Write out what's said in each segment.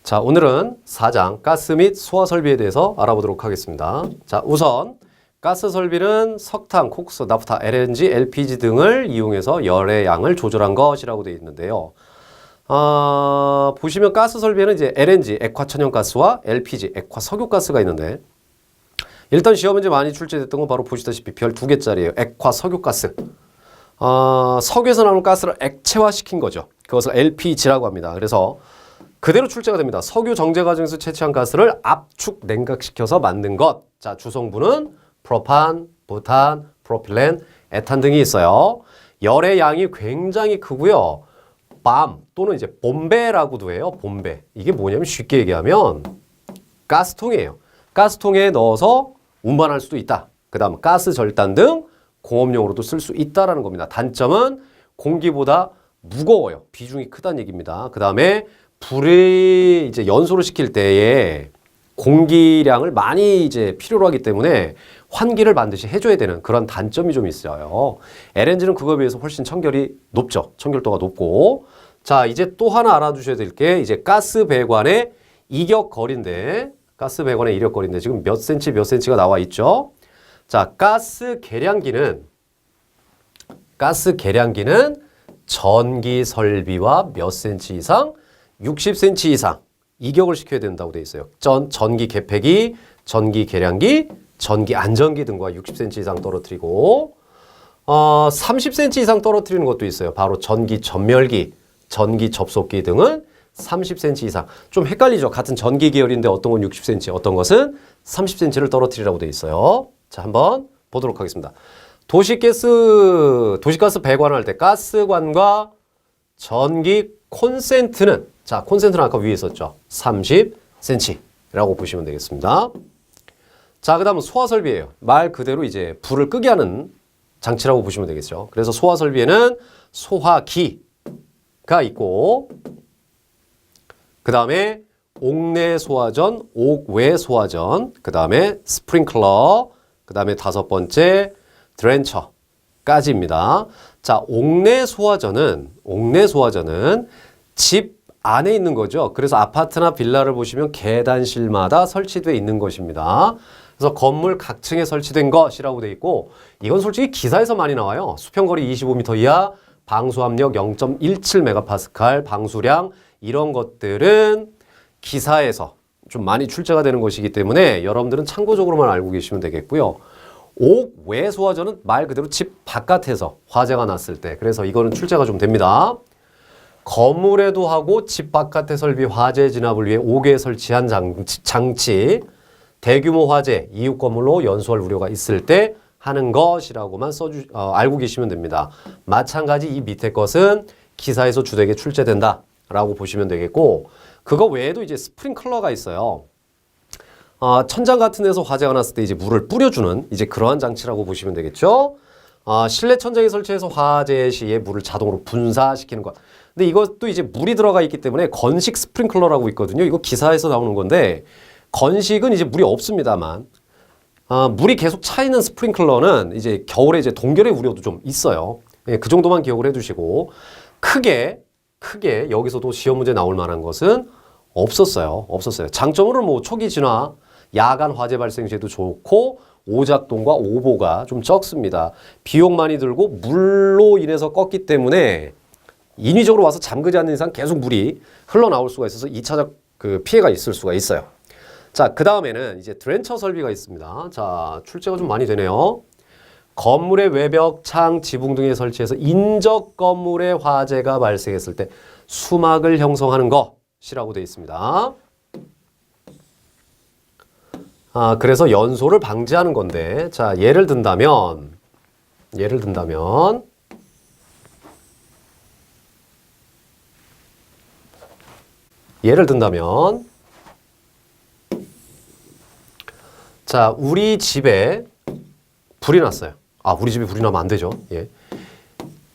자, 오늘은 4장 가스 및 소화 설비에 대해서 알아보도록 하겠습니다. 자, 우선 가스 설비는 석탄, 콕스, 나프타, LNG, LPG 등을 이용해서 열의 양을 조절한 것이라고 되어 있는데요. 보시면 가스 설비에는 이제 LNG, 액화천연가스와 LPG, 액화석유가스가 있는데 일단 시험 문제 많이 출제됐던 건 바로 보시다시피 별 2개짜리예요. 액화석유가스. 석유에서 나오는 가스를 액체화시킨 거죠. 그것을 LPG라고 합니다. 그래서 그대로 출제가 됩니다. 석유 정제 과정에서 채취한 가스를 압축 냉각시켜서 만든 것. 자, 주성분은 프로판, 부탄, 프로필렌, 에탄 등이 있어요. 열의 양이 굉장히 크고요. 밤 또는 이제 봄배라고도 해요. 봄배. 이게 뭐냐면 쉽게 얘기하면 가스통이에요. 가스통에 넣어서 운반할 수도 있다. 그 다음 가스 절단 등 공업용으로도 쓸 수 있다라는 겁니다. 단점은 공기보다 무거워요. 비중이 크다는 얘기입니다. 그 다음에 불을 이제 연소를 시킬 때에 공기량을 많이 이제 필요로 하기 때문에 환기를 반드시 해줘야 되는 그런 단점이 좀 있어요. LNG는 그거에 비해서 훨씬 청결이 높죠. 청결도가 높고. 자, 이제 또 하나 알아두셔야 될 게 이제 가스 배관의 이격거리인데 가스 배관의 이격거리인데 지금 몇 센치가 나와 있죠. 자, 가스 계량기는 전기 설비와 몇 센치 이상? 60cm 이상 이격을 시켜야 된다고 되어 있어요. 전기 개폐기, 전기 계량기, 전기 안전기 등과 60cm 이상 떨어뜨리고 30cm 이상 떨어뜨리는 것도 있어요. 바로 전기 전멸기, 전기 접속기 등은 30cm 이상. 좀 헷갈리죠. 같은 전기 계열인데 어떤 건 60cm, 어떤 것은 30cm를 떨어뜨리라고 되어 있어요. 자, 한번 보도록 하겠습니다. 도시가스 배관을 할 때 가스관과 전기 콘센트는 자, 콘센트는 아까 위에 있었죠. 30cm라고 보시면 되겠습니다. 자, 그 다음은 소화설비예요. 말 그대로 이제 불을 끄게 하는 장치라고 보시면 되겠죠. 그래서 소화설비에는 소화기가 있고 그 다음에 옥내 소화전, 옥외 소화전, 그 다음에 스프링클러, 그 다음에 5번째 드렌처까지입니다. 자, 옥내 소화전은 집 안에 있는 거죠. 그래서 아파트나 빌라를 보시면 계단실마다 설치되어 있는 것입니다. 그래서 건물 각 층에 설치된 것이라고 되어 있고 이건 솔직히 기사에서 많이 나와요. 수평거리 25m 이하, 방수압력 0.17메가파스칼, 방수량 이런 것들은 기사에서 좀 많이 출제가 되는 것이기 때문에 여러분들은 참고적으로만 알고 계시면 되겠고요. 옥외 소화전은 말 그대로 집 바깥에서 화재가 났을 때 그래서 이거는 출제가 좀 됩니다. 건물에도 하고 집 바깥의 설비 화재 진압을 위해 옥외에 설치한 장치 대규모 화재 이웃 건물로 연소할 우려가 있을 때 하는 것이라고만 알고 계시면 됩니다. 마찬가지 이 밑에 것은 기사에서 주되게 출제된다 라고 보시면 되겠고 그거 외에도 이제 스프링클러가 있어요. 천장 같은 데서 화재가 났을 때 이제 물을 뿌려주는 이제 그러한 장치라고 보시면 되겠죠. 실내 천장에 설치해서 화재 시에 물을 자동으로 분사시키는 것. 근데 이것도 이제 물이 들어가 있기 때문에 건식 스프링클러라고 있거든요. 이거 기사에서 나오는 건데 건식은 이제 물이 없습니다만 물이 계속 차 있는 스프링클러는 이제 겨울에 이제 동결의 우려도 좀 있어요. 예, 그 정도만 기억을 해두시고 크게 여기서도 시험 문제 나올 만한 것은 없었어요. 장점으로는 뭐 초기 진화, 야간 화재 발생 시에도 좋고 오작동과 오보가 좀 적습니다. 비용 많이 들고 물로 인해서 껐기 때문에 인위적으로 와서 잠그지 않는 이상 계속 물이 흘러나올 수가 있어서 2차적 그 피해가 있을 수가 있어요. 자, 그 다음에는 이제 드렌처 설비가 있습니다. 자, 출제가 좀 많이 되네요. 건물의 외벽, 창, 지붕 등에 설치해서 인적 건물에 화재가 발생했을 때 수막을 형성하는 것이라고 되어 있습니다. 그래서 연소를 방지하는 건데, 자, 예를 든다면, 자, 우리 집에 불이 났어요. 우리 집에 불이 나면 안 되죠. 예.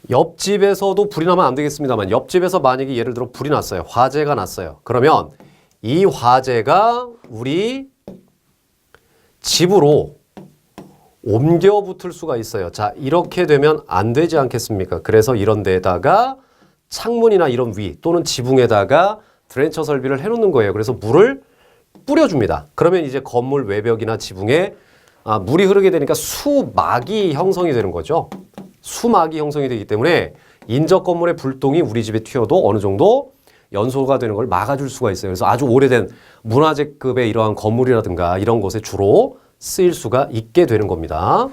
옆집에서도 불이 나면 안 되겠습니다만 옆집에서 만약에 예를 들어 불이 났어요. 화재가 났어요. 그러면 이 화재가 우리 집으로 옮겨 붙을 수가 있어요. 자, 이렇게 되면 안 되지 않겠습니까? 그래서 이런 데다가 창문이나 이런 위 또는 지붕에다가 드렌처 설비를 해놓는 거예요. 그래서 물을 뿌려줍니다. 그러면 이제 건물 외벽이나 지붕에 물이 흐르게 되니까 수막이 형성이 되는 거죠. 수막이 형성이 되기 때문에 인접 건물의 불똥이 우리 집에 튀어도 어느 정도 연소가 되는 걸 막아줄 수가 있어요. 그래서 아주 오래된 문화재급의 이러한 건물이라든가 이런 곳에 주로 쓰일 수가 있게 되는 겁니다.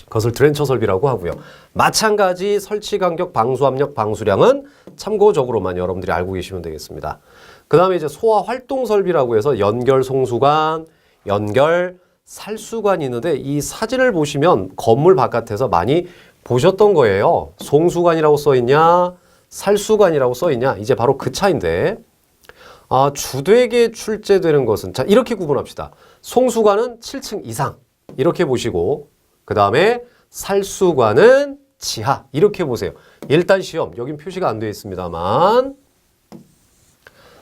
그것을 드렌처 설비라고 하고요. 마찬가지 설치 간격, 방수 압력, 방수량은 참고적으로만 여러분들이 알고 계시면 되겠습니다. 그 다음에 이제 소화 활동 설비라고 해서 연결 송수관, 연결 살수관이 있는데 이 사진을 보시면 건물 바깥에서 많이 보셨던 거예요. 송수관이라고 써있냐, 살수관이라고 써있냐, 이제 바로 그 차인데, 주택에 출제되는 것은, 자, 이렇게 구분합시다. 송수관은 7층 이상, 이렇게 보시고, 그 다음에 살수관은 지하, 이렇게 보세요. 일단 시험, 여긴 표시가 안 되어 있습니다만,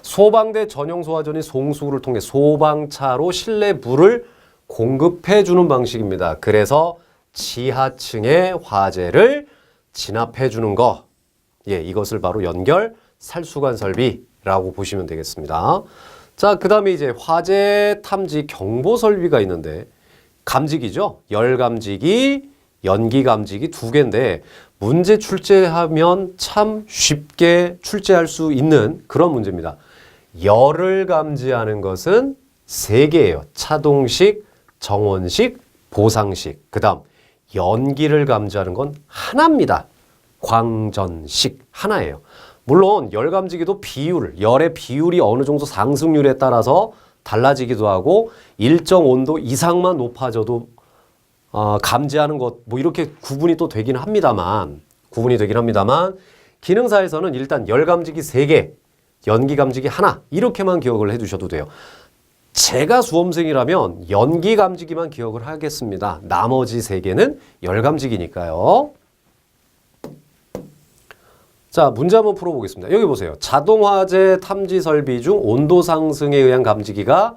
소방대 전용 소화전이 송수구를 통해 소방차로 실내 물을 공급해 주는 방식입니다. 그래서 지하층에 화재를 진압해 주는 거, 예, 이것을 바로 연결 살수관 설비라고 보시면 되겠습니다. 자, 그 다음에 이제 화재 탐지 경보 설비가 있는데 감지기죠. 열 감지기, 연기 감지기 두 개인데 문제 출제하면 참 쉽게 출제할 수 있는 그런 문제입니다. 열을 감지하는 것은 세 개예요. 차동식, 정원식, 보상식. 그 다음 연기를 감지하는 건 하나입니다. 광전식 하나예요. 물론 열 감지기도 열의 비율이 어느 정도 상승률에 따라서 달라지기도 하고 일정 온도 이상만 높아져도 감지하는 것 뭐 이렇게 구분이 되긴 합니다만 기능사에서는 일단 열 감지기 3개, 연기 감지기 하나 이렇게만 기억을 해두셔도 돼요. 제가 수험생이라면 연기 감지기만 기억을 하겠습니다. 나머지 3개는 열 감지기니까요. 자, 문제 한번 풀어보겠습니다. 여기 보세요. 자동화재 탐지 설비 중 온도 상승에 의한 감지기가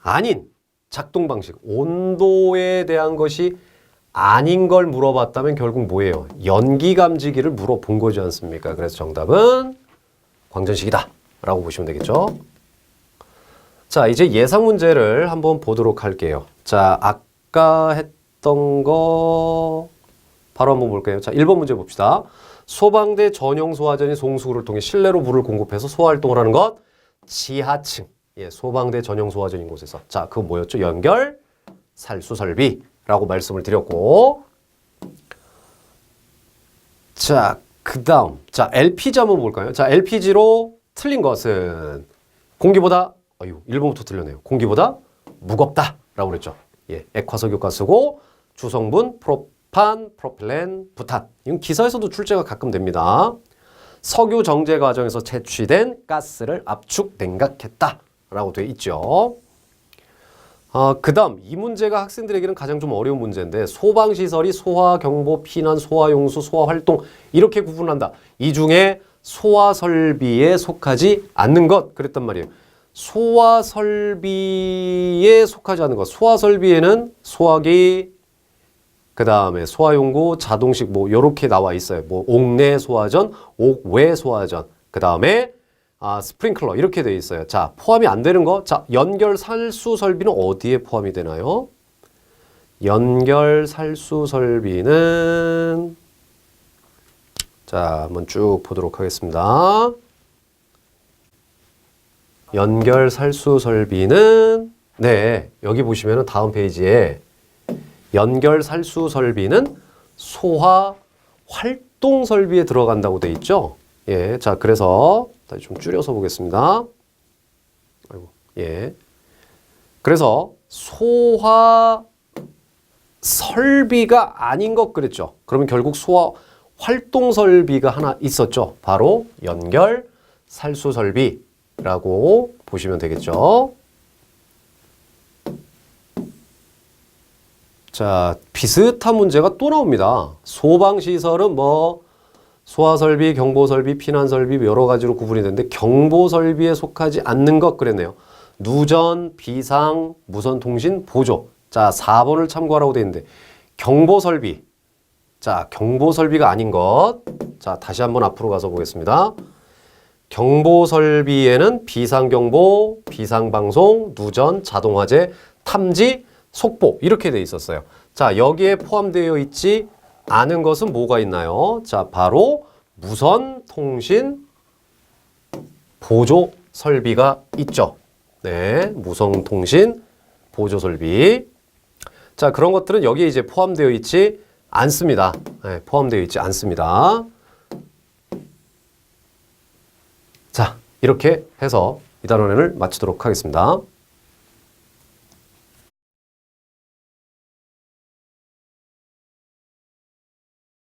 아닌 작동 방식, 온도에 대한 것이 아닌 걸 물어봤다면 결국 뭐예요? 연기 감지기를 물어본 거지 않습니까? 그래서 정답은 광전식이다 라고 보시면 되겠죠. 자, 이제 예상 문제를 한번 보도록 할게요. 자, 아까 했던 거 바로 한번 볼게요. 자, 1번 문제 봅시다. 소방대 전용 소화전이 송수구를 통해 실내로 물을 공급해서 소화활동을 하는 것 지하층. 예, 소방대 전용 소화전인 곳에서. 자, 그거 뭐였죠? 연결 살수 설비라고 말씀을 드렸고. 자, 그 다음. 자, LPG 한번 볼까요? 자, LPG로 틀린 것은 공기보다 1번부터 틀렸네요. 공기보다 무겁다 라고 그랬죠. 예, 액화석유가스고 주성분 프로판, 프로필렌, 부탄. 이건 기사에서도 출제가 가끔 됩니다. 석유 정제 과정에서 채취된 가스를 압축 냉각했다 라고 되어 있죠. 그 다음 이 문제가 학생들에게는 가장 좀 어려운 문제인데 소방시설이 소화, 경보, 피난, 소화용수, 소화활동 이렇게 구분한다. 이 중에 소화설비에 속하지 않는 것 그랬단 말이에요. 소화설비에 속하지 않는 것. 소화설비에는 소화기, 그 다음에 소화용구, 자동식 뭐 요렇게 나와 있어요. 뭐 옥내 소화전, 옥외 소화전, 그 다음에 스프링클러 이렇게 되어 있어요. 자, 포함이 안 되는 거. 자, 연결 살수 설비는 어디에 포함이 되나요? 연결 살수 설비는 자, 한번 쭉 보도록 하겠습니다. 연결 살수 설비는 네, 여기 보시면은 다음 페이지에 연결 살수 설비는 소화 활동 설비에 들어간다고 돼 있죠. 예, 자, 그래서 다시 좀 줄여서 보겠습니다. 예. 그래서 소화 설비가 아닌 것 그랬죠. 그러면 결국 소화 활동 설비가 하나 있었죠. 바로 연결 살수 설비라고 보시면 되겠죠. 자, 비슷한 문제가 또 나옵니다. 소방시설은 뭐 소화설비, 경보설비, 피난설비 여러 가지로 구분이 되는데 경보설비에 속하지 않는 것 그랬네요. 누전, 비상, 무선통신, 보조. 자, 4번을 참고하라고 되어 있는데 경보설비. 자, 경보설비가 아닌 것. 자, 다시 한번 앞으로 가서 보겠습니다. 경보 설비에는 비상경보, 비상방송, 누전, 자동화재, 탐지, 속보 이렇게 돼 있었어요. 자, 여기에 포함되어 있지 않은 것은 뭐가 있나요? 자, 바로 무선 통신 보조 설비가 있죠. 네, 무선 통신 보조 설비. 자, 그런 것들은 여기에 이제 포함되어 있지 않습니다. 네, 포함되어 있지 않습니다. 자, 이렇게 해서 이 단원을 마치도록 하겠습니다.